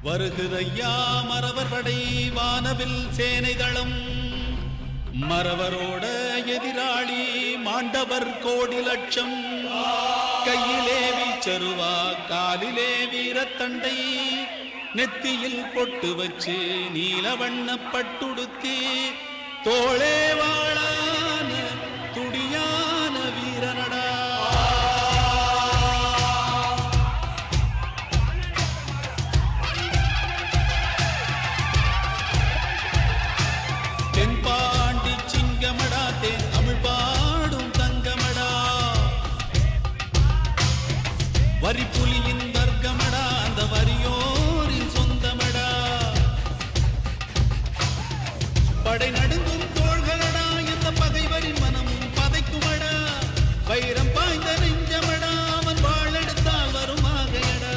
வருகுதையா மறவர் படை வானவில் சேனைதளம் மறவரோட எதிராளி மாண்டவர் கோடி லட்சம் கையிலே வீச்சருவா காலிலே வீரத்தண்டை நெத்தியில் பொட்டு வச்சு நீலவண்ண பட்டுடுத்தி தோளே வாழான துடியான வீரனடா தென்பாண்டி சிங்கமடா தேன் தமிழ் பாடும் தங்கமடா வரி புலியின் வர்க்கமடா அந்த வரியோரின் சொந்தமடா படை நடுங்கும் தோள்களடா எந்த பகைவரின் மனமும் பதைக்குமடா வைரம் பாய்ந்த நெஞ்சமடா அவன் வாழெடுத்தால் வரும் ஆகையடா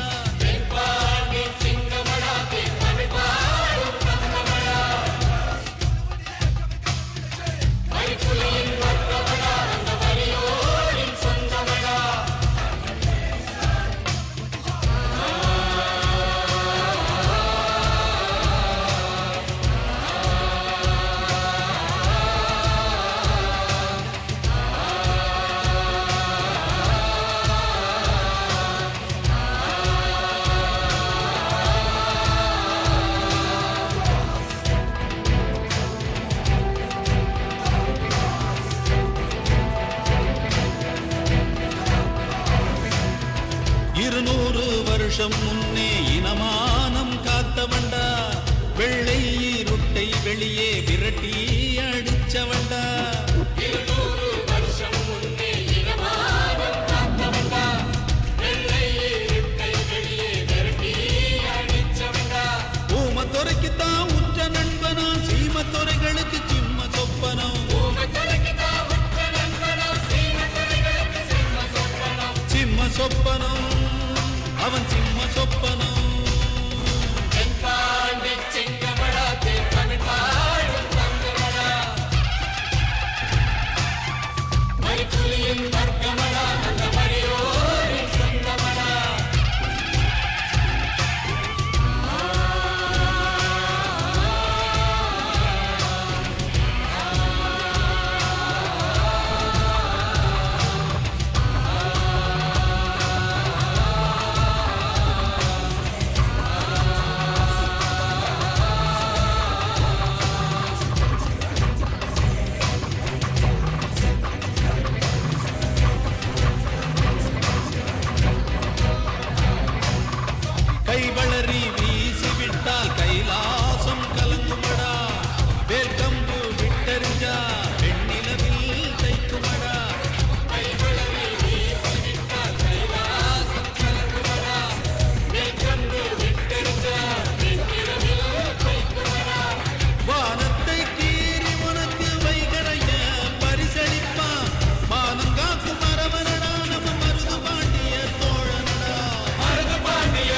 முன்னே இனமானம் காத்தவண்டா வெள்ளை இருட்டை வெளியே விரட்டி அடிச்சவண்டா ஊமத்துறைக்குத்தான் உற்ற நண்பனா சீமத்துறைகளுக்கு சிம்ம சொப்பனம் சிம்ம சொப்பனம் அவன் சிம்ம சொப்பனம் சிங்கமடா தமிழ் பாடும் தங்கமடா மரிப்புலியின் வர்க்கமடா அந்த மரியோரின் சொந்தமடா கைவளரி வீசிவிட்டால் கைலாசம் கலங்குமடா வேர்க்கம்பு விட்டறிஞ்சா வெண்ணிலவில் தைக்குமடா கைவளரி வீசிவிட்டால் கைலாசம் கலங்குமடா வேர்க்கம்பு விட்டறிஞ்சா வெண்ணிலவில் தைக்குமடா வானத்தை கீறி உனக்கு வைகரைய பரிசளிப்பா மானம் காக்கும் மரவனடா நம்ம மருது பாண்டிய தோழனடா மருது பாண்டிய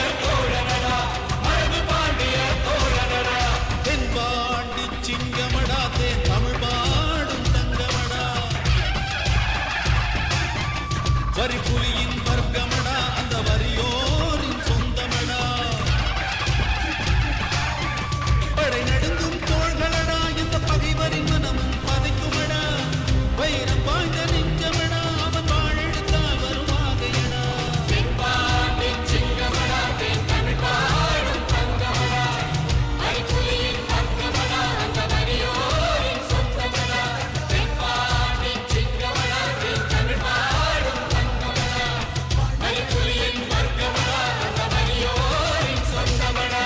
சிங்கமடா தேன் தமிழ் பாடும் தங்கமடா வரி புலியின் வர்க்கமடா அந்த வரியோரின் சொந்தமடா படை நடுங்கும் தோள்களடா இந்த பகைவரின் மனமும் பதைக்குமடா வைரம் பாய்ந்த நெஞ்சமடா அவன் வாழெடுத்தால் வருவாகையடா சிங்கமடா தேன் தமிழ் பாடும் தங்கமடா வரி புலியின் வர்க்கமடா அந்த வரியோரின் சொந்தமடா தென்பாண்டி சிங்கமடா தேன் தமிழ் பாடும் தங்கமடா வரி புலியின் வர்க்கமடா அந்த வரியோரின் சொந்தமடா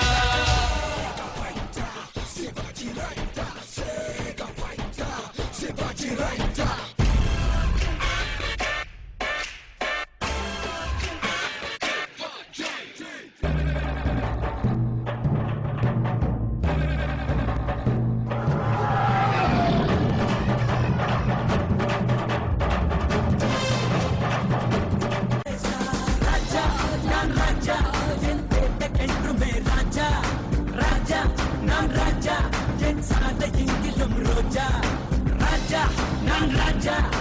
Raja, nan raja,